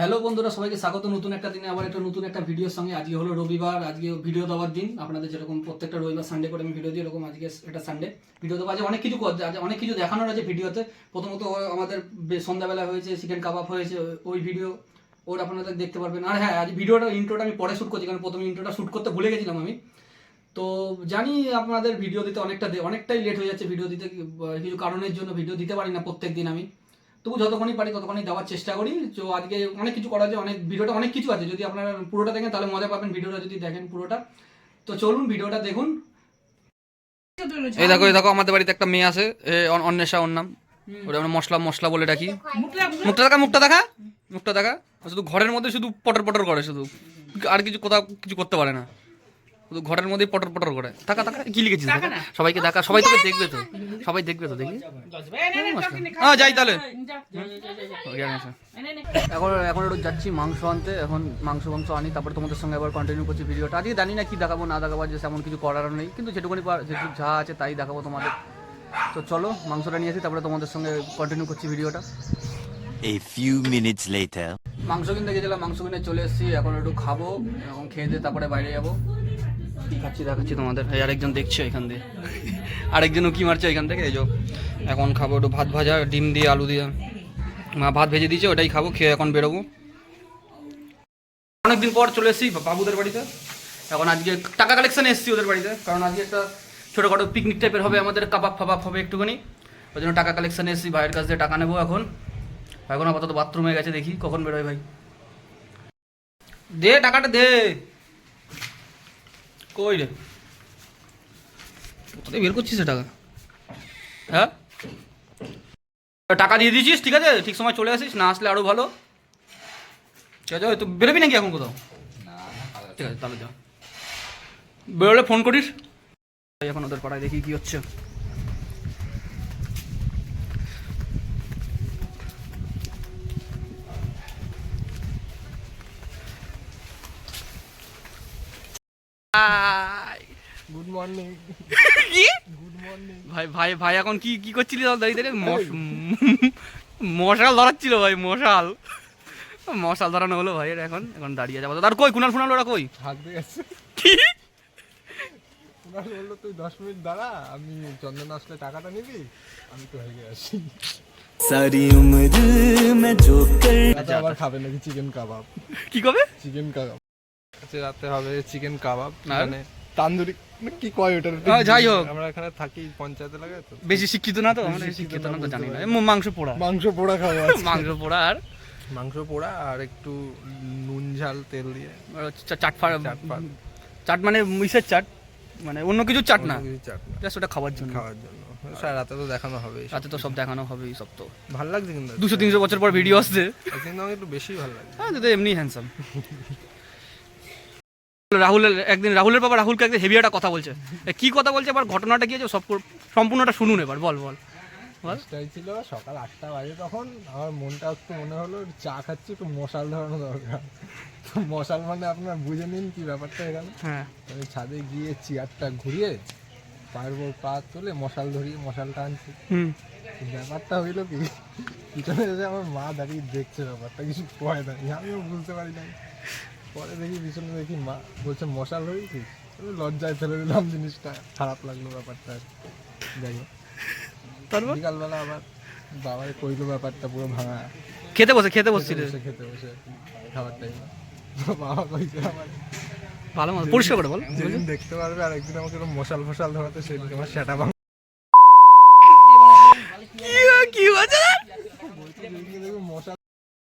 Hello বন্ধুরা, সবাইকে স্বাগত নতুন একটা দিনে আবার একটা নতুন একটা ভিডিওর সঙ্গে। আজকে হলো রবিবার, আজকে ভিডিও দেওয়ার দিন। আপনাদের যেরকম প্রত্যেকটা রবিবার সানডে করে আমি ভিডিও দিই, এরকম আজকে এটা সানডে ভিডিও দেবো। আজকে অনেক কিছু দেখানোর আছে ভিডিওতে। প্রথমত আমাদের সন্ধ্যাবেলা হয়েছে চিকেন কাবাব হয়েছে, ওই ভিডিও ওর আপনাদের দেখতে পারবেন। আর হ্যাঁ, আজ ইন্ট্রোটা আমি পরে শ্যুট করছি, কারণ প্রথমে ইন্ট্রোটা শ্যুট করতে ভুলে গেছিলাম আমি। তো জানি আপনাদের ভিডিও দিতে অনেকটাই লেট হয়ে যাচ্ছে ভিডিও দিতে, কিছু কারণের জন্য ভিডিও দিতে পারি না প্রত্যেক দিন আমি। তবু যতক্ষণই পারি ততক্ষণই দেওয়ার চেষ্টা করি। তো আজকে অনেক কিছু করা আছে, ভিডিওটা অনেক কিছু আছে। যদি আপনারা পুরোটা দেখেন তাহলে মজা পাবেন, ভিডিওটা যদি দেখেন পুরোটা। তো চলুন ভিডিওটা দেখুন। এই দেখো আমাদের বাড়িতে একটা মেয়ে আছে, অন্বেষা ওর নাম। ওটা আমরা মশলা বলে ডাকি। মুখটা দেখা শুধু ঘরের মধ্যে শুধু পটর পটর করে, শুধু আর কোথাও কিছু করতে পারে না, শুধু ঘরের মধ্যেই পটর পটর করে। টাকা কি লিখেছিস? সবাইকে দেখা, সবাই তোকে দেখবে তো, সবাই দেখবে তো, দেখি যাই তাহলে। এখন একটু যাচ্ছি মাংস আনতে, এখন মাংস আনি, তারপর তোমাদের সঙ্গে আবার কন্টিনিউ করছি ভিডিওটা। আজকে জানি না কি দেখাবো না দেখাবো, যে এমন কিছু করার নেই, কিন্তু যেটুকুনি যা আছে তাই দেখাবো তোমাদের। তো চলো মাংসটা নিয়ে আসি, তারপরে তোমাদের সঙ্গে কন্টিনিউ করছি ভিডিওটা। A few minutes later. মাংস কিনতে গেছিলাম, মাংস কিনে চলে এসেছি। এখন একটু খাবো, এখন খেয়ে দিয়ে তারপরে বাইরে যাবো। কি খাচ্ছি দেখাচ্ছি তোমাদের। এই আরেকজন দেখছো এখান দিয়ে, আরেকজন উকি মারছে এখান থেকে। এই যে এখন খাবো একটু ভাত ভাজা, ডিম দিয়ে আলু দিয়ে মা ভাত ভেজে দিয়েছে, ওটাই খাবো। খেয়ে এখন বেরোবো। অনেকদিন পর চলে এসেছি বাবুদের বাড়িতে। এখন আজকে টাকা কালেকশানে এসেছি ওদের বাড়িতে, কারণ আজকে একটা ছোটোখাটো পিকনিক টাইপের হবে আমাদের, কাবাব ফাবাব হবে একটুখানি। ওই জন্য টাকা কালেকশানে এসেছি, ভাইয়ের কাছ দিয়ে টাকা নেবো। এখন আপাতত বাথরুমে গেছে, দেখি কখন বেরোয়। ভাই দে টাকাটা দে। কই রে, কোথায় বের করছিস টাকা? হ্যাঁ, টাকা দিয়ে দিয়েছিস, ঠিক আছে, ঠিক সময় চলে আসিস, না আসলে আরো ভালো। ঠিক আছে, তো বেরোবি নাকি এখন কোথাও? ঠিক আছে তাহলে যা, বেরোলে ফোন করিস। এখন ওদের পাড়ায় দেখি কি হচ্ছে। Good morning. কি গুড মর্নিং ভাই ভাই ভাই এখন কি করছিলি দাঁড়িয়ে? মশাল ধরাচ্ছিল ভাই, মশাল ধরানো হলো ভাই। এখন দাঁড়িয়ে যাবো। তার কই কুনাল ফুনাল ওরা কই? হাঁকতে গেছে। কি ওনার বললো তুই 10 মিনিট দাঁড়া, আমি চন্দন আসলে টাকাটা নিবি, আমি তো হেগে আসি। सारी उम्र मैं जो कर রাতে আবার খাবে নাকি চিকেন কাবাব? কি কবে? চিকেন কাবাব আজকে রাতে হবে, চিকেন কাবাব। আর? মানে তান্দুরি না কি কয় ওটার? যাই হোক, আমরা এখানে থাকি পঞ্চায়েতে লাগে তো, বেশি শিক্ষিত না তো, আমরা বেশি শিক্ষিত না তো, বলতে জানি না। পারি। মাংস পোড়া মাংস পোড়া খাবো আজকে। মাংস পোড়া আর মাংস পোড়া আর একটু নুন ঝাল তেল দিয়ে চাট, মানে মিসের চাট, মানে অন্য কিছু চাট না, অন্য কিছু চাট না, জাস্ট ওটা খাওয়ার জন্য। খাওয়ার জন্য। স্যার রাতে তো দেখানো হবে, রাতে তো সব দেখানো হবে, সব তো ভালো লাগছে কিন্তু 200-300 বছর পর ভিডিও আসছে। কিন্তু আমার একটু বেশি ভালো লাগছে। হ্যাঁ, তো এমনি হ্যান্ডসাম। রাহুলের বাবা রাহুলকে একদিন হেভি একটা কথা বলছে। কি কথা বলছে আবার, ঘটনাটা কি আছে সব সম্পূর্ণটা শুনুন এবার। বল। চেষ্টাই ছিল সকাল 8টা বাজে, তখন আমার মনটা একটু মনে হলো চা খাচ্ছি, একটু মশাল ধরানো দরকার। তো মশাল মানে আপনার বুঝে নিন কি ব্যাপারটা এখানে। হ্যাঁ, আমি ছাদে গিয়ে চেয়ারটা ঘুরিয়ে পায়ের উপর পা তুলে মশাল ধরিয়ে মশালটা আনছি। ব্যাপারটা হইলো কি, পিছনে এসে আমার মা দাঁড়িয়ে দেখছে, ব্যাপারটা কিছু কয় না, আমিও বুঝতে পারি না। পরে দেখি পিছনে দেখি মা বলছে মশাল হয়েছিস, লজ্জায় ফেলে দিলাম জিনিসটা, খারাপ লাগলো ব্যাপারটা। যাই হোক, তারপর বিকালবেলা আবার বাবাই কইলো ব্যাপারটা পুরো ভাঙা। খেতে বসছিল খেতে বসে খাবার টাইমে বাবা কইছে আমার ভালো মতো পরিষ্কার করে বল। যেদিন দেখতে পারবে, আর একদিন আমাকে মশাল ফশাল ধরাতে, সেদিন আমার সেটা ভাঙা। কি হয়েছে? মশাল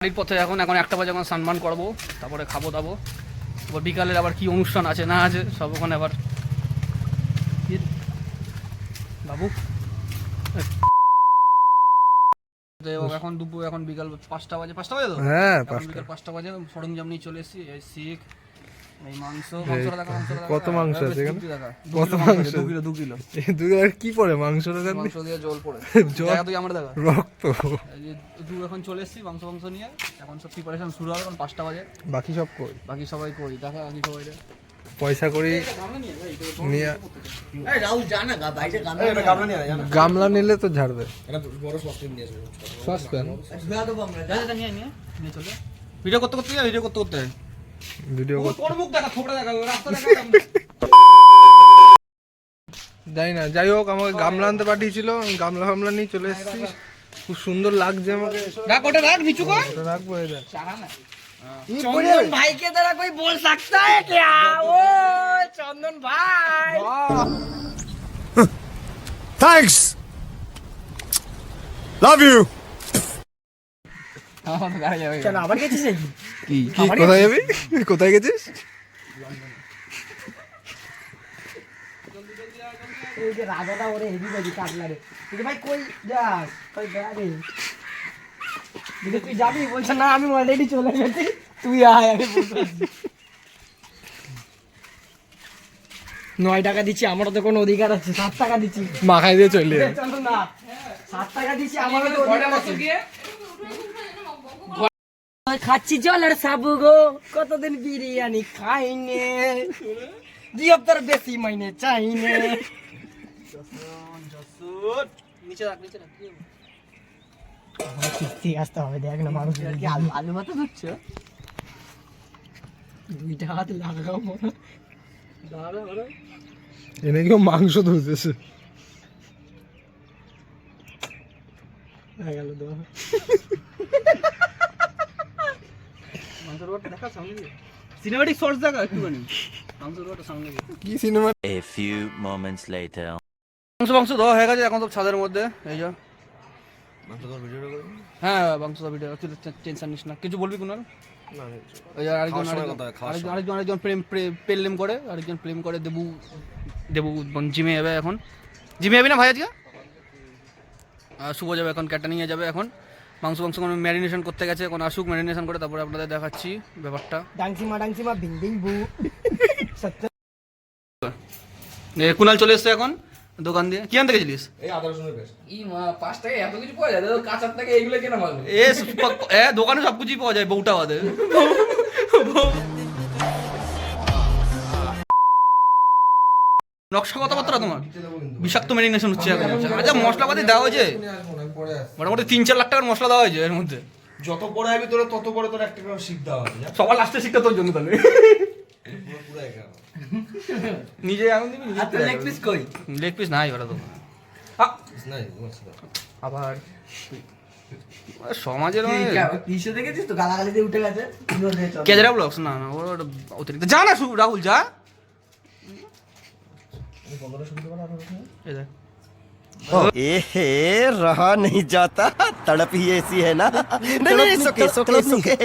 বাড়ির পথে এখন 1টা বাজে, এখন স্নান করবো, তারপরে খাবো দাবো। আবার বিকালের আবার কি অনুষ্ঠান আছে না আছে সব ওখানে আবার। বাবু এখন বিকাল 5টা বাজে তো। হ্যাঁ, এখন বিকাল 5টা বাজে, সরঞ্জাম নিয়ে চলে এসেছি। এই শিখ, এই মাংসটা দেখা, কত মাংস আছে এখানে? কত মাংস? 2 কিলো। দুই আর কি পড়ে মাংসটা? মাংস দিয়ে জল পড়ে, জল? তুই আমার দেখা রক্ত। এখন চলে এসেছি মাংস নিয়ে। এখন সব প্রিপারেশন শুরু হবে, এখন 5টা বাজে। বাকি সব কই? বাকি সবাই কই দেখা, বাকি সবাই পয়সা করি নিয়ে গামলা নিলে তো ঝাড়বে। সসপ্যান নিয়ে চলে ভিডিও করতে করতে ভিডিও করতে করতে ভিডিও তোর মুখ দেখা থোপড়া দেখা রাস্তা দেখা যাই না, যাই হোক আমাকে গামলা আনতে পাঠিয়েছিল, আমি গামলা ফামলা নিয়ে চলে এসেছি। খুব সুন্দর লাগছে আমাকে। রাখ ওটা রাখ নিচু কর ওটা রাখবো এই দেখ। चंदन भाई के तरह कोई बोल सकता है क्या? ओ चंदन भाई थैंक्स लव यू चलो আবার গেছিস নাকি? কি কোথায় যাবি? কোথায় গেছিস? এই যে রাজাটা ওরে হেভি বাজি কাটলা রে। তুই ভাই কই যাস? কই বেড়াবি? দিদি তুই যাবি? বলছ না আমি অলরেডি চলে গেছি, তুই আয় আমি বলতে আছি। 9 টাকা দিচ্ছি, আমারও তো কোনো অধিকার আছে। 7 টাকা দিচ্ছি, মাখাই দিয়ে চলে যা। চলো না 7 টাকা দিচ্ছি, আমারও তো অধিকার আছে। খাচ্ছি চল আর সাবু গো, কতদিন বিরিয়ানি খাইনে, 2 হপ্তার বেশি মাইনে চাইনে। নিচে রাখ ঠিক আসতে হবে, দেখ না মানুষ কি আলু ভাতে ধরছে, 2টা হাত লাগাও মনে এনে কেউ মাংস ধুতেছে। গেল দোয়া। সিনেমেটিক শর্টস দেখা একটুখানি মাংসের ওটা সামনে কি cinema? A few moments later মাংস দেওয়া হয়ে গেছে এখন সব ছাদের মধ্যে। এই যা হ্যাঁ মাংস দেওয়া ভিডিও, তুই টেনশন নিস না। কিছু বলবি কুনাল? ওই আরেকজন প্রেম করে, আরেকজন প্রেম করে। দেবু জিমে যাবে এখন। জিমে যাবি না ভাই আজকে? শুভ যাবে এখন, ক্যাটারিংয়ে যাবে এখন। মাংস কোনো ম্যারিনেশন করতে গেছে, এখন আসুক ম্যারিনেশন করে, তারপরে আপনাদের দেখাচ্ছি ব্যাপারটা। ডাংসিমা বিং বিং বু। সত্য কুনাল চলে এসছে এখন দোকান দিয়ে। কি আনতে গেছিলিস? দোকানে সব কিছুই পাওয়া যায়, বউটা বাদে। নকশা কথাবার্তা তোমার বিষাক্ত ম্যারিনেশন হচ্ছে এখন। আচ্ছা মশলাপাতি দেওয়া হয়েছে মোটামুটি 3-4 লাখ টাকার মশলা দেওয়া হয়েছে এর মধ্যে। যত পরে হবে তোরা তত পরে তোর একটা করে শিখ দেওয়া হবে। সবার লাস্টে শিখতে তোর জন্য তাহলে নিজে এখন দিবি। লেগ পিস কই? লেগ পিস নাই ওরা তো আবার সমাজের কিসে দেখেছিস তো গালাগালি দিয়ে উঠে গেছে। কেজরা ব্লগস না না ওর অতিরিক্ত যা না রাহুল যা। एहे रहा नहीं जाता तड़प ही ऐसी है ना नहीं नहीं सुके सुके सुके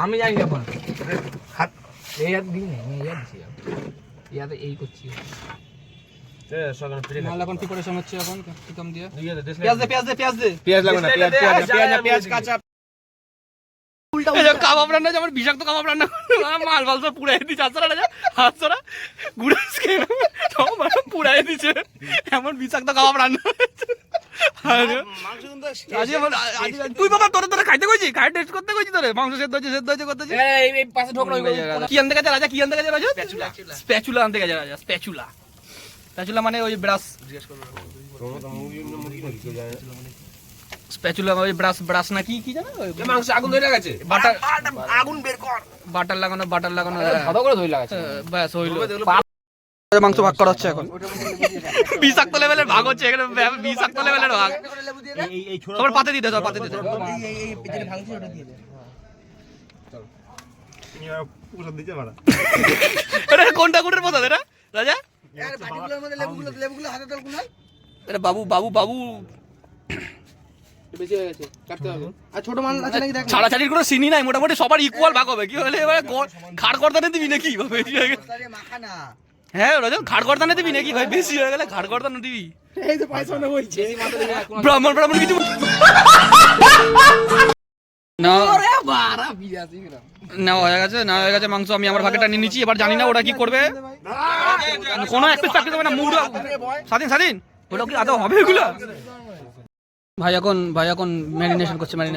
আমি জানি না বল হাত এই হাত দিই না এই হাত দিছি ইয়াতে এই করছি মাল এখন প্রিপারেশন হচ্ছে এখন চিকন দিয়ে। পেঁয়াজ লাগবে না, পেঁয়াজ কাঁচা। কাবাব রান্না যেমন বিষাক্ত কাবাব রান্না মাল মাল সব পুড়াই দিচ্ছে। হাত ছাড়া গুড়া সব পুড়াই দিচ্ছে, এমন বিষাক্ত কাবাব রান্না। তুই বাবা তোরে তোরে খাইতে কইছি, খাই টেস্ট করতে কইছি তোরে। মাংস সেদ্ধ হয়েছে করতেছি। এই পাশে ঢোক না কি আনতে গেছে রাজা? কি আনতে গেছে রাজা? স্প্যাচুলা আনতে গেছে রাজা। স্প্যাচুলা স্প্যাচুলা মানে ওই ব্রাশ, স্প্যাচুলা ওই ব্রাশ না কি কি জানো, মাংস আগুন ধরে গেছে, বাটার আগুন বের কর। বাটার লাগানো ভালো করে ধরে লাগাচ্ছে। ব্যাস হইলো। মাংস ভাগ করা হচ্ছে এখন, বিষাক্ত লেভেলের ভাগ হচ্ছে এখানে, বিষাক্ত লেভেলের ভাগ। সবার পাতে দিতে, সবার পাতে দিতে। আরে কোনটা কোনটার পথ আছে রে রাজা? আরে বাবু বাবু বাবু বেশি হয়ে গেছে, কাটতে হবে। আর ছোট মাল আছে নাকি দেখ। ছাড়াছাড়ির কোনো সিনই নাই, মোটামুটি সবার ইকুয়াল ভাগ হবে। কি হলে এবারে ঘাড় করদানে দিবি নাকি ভাবে? হ্যাঁ রাজা, ঘাড় করদানে দিবি নাকি ভাই? বেশি হয়ে গেলে ঘাড় করদানে দিবি। এই তো পয়সা না বলছে। ব্রাহ্মণ ব্রাহ্মণ কিছু না না হয়ে গেছে, না হয়ে গেছে মাংস। আমি আমার ভাগেটা নিয়ে নিচ্ছি, এবার জানি না ওরা কি করবে। কোনো এক পিস প্যাকেট দেবে না, মুড স্বাধীন স্বাধীন। ওটা কি আদৌ হবে এগুলো? ভাই এখন ম্যারিনেশন করছে মানে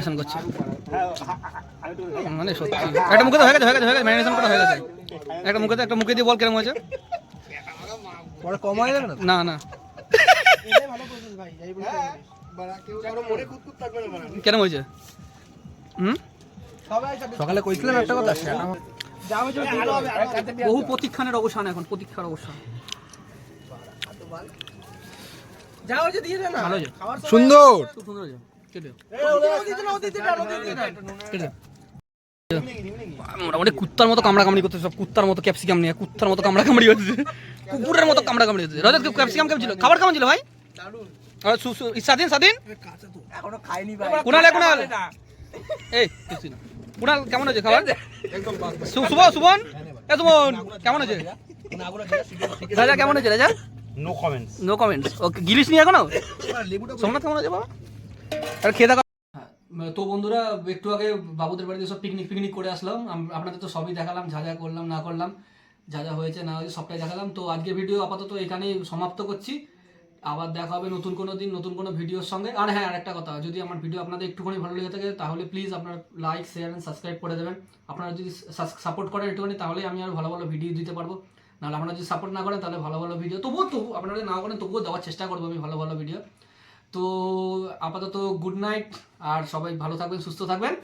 সত্যি। একটা মুখে তো হয়ে গেছে ম্যারিনেশন করা হয়ে গেছে। একটা মুখে দিয়ে বল কেমন হয়েছে। পরে কম হয়ে যাবে না না? না কেন হয়েছে? সকালে কইছিলাম একটা কথা, বহু প্রতীক্ষানের অবসান, এখন প্রতীক্ষার অবসান। ভালো হয়েছে, সুন্দর। খুব সুন্দর হয়েছে। কেটে মোটামুটি কুত্তার মতো কামড়াকামড়ি করতেছে, সব কুত্তার মতো ক্যাপসিকাম নিয়ে, কুত্তার মতো কামড়াকামড়ি করতেছে, কুকুরের মতো কামড়াকামড়ি করতেছে। রজত ক্যাপসিকাম কেমন ছিল? খাবার কেমন ছিল ভাই? স্বাধীন এখনো খাইনি ভাই। কুনাল এই কুনাল কেমন হয়েছে খাবার? সুবন কেমন হয়েছে? রাজা কেমন হয়েছে? রাজা নো কমেন্টস। ওকে, গিলিস নি এখনো? সোমনাথ কেমন আছে বাবা? আর খেয়ে দেখা। তো বন্ধুরা, একটু আগে বাবুদের বাড়িতে সব পিকনিক করে আসলাম। আপনাদের তো সবই দেখালাম, যা যা করলাম না করলাম, যা যা হয়েছে না হয়েছে সবটাই দেখালাম। তো আজকে ভিডিও আপাতত এখানেই সমাপ্ত করছি। আবার দেখা হবে নতুন কোনো দিন নতুন কোনো ভিডিওর সঙ্গে। আর হ্যাঁ, আরেকটা কথা, যদি আমার ভিডিও আপনাদের একটুখানি ভালো লেগে থাকে তাহলে প্লিজ আপনারা লাইক শেয়ার এন্ড সাবস্ক্রাইব করে দেবেন। আপনারা যদি সাপোর্ট করেন একটুখানি, তাহলে আমি আর ভালো ভালো ভিডিও দিতে পারবো। নাহলে আপনারা যদি সাপোর্ট না করেন তাহলে ভালো ভালো ভিডিও তবুও আপনারা না করেন তবুও দেওয়ার চেষ্টা করবো আমি ভালো ভালো ভিডিও। তো আপাতত গুড নাইট, আর সবাই ভালো থাকবেন, সুস্থ থাকবেন।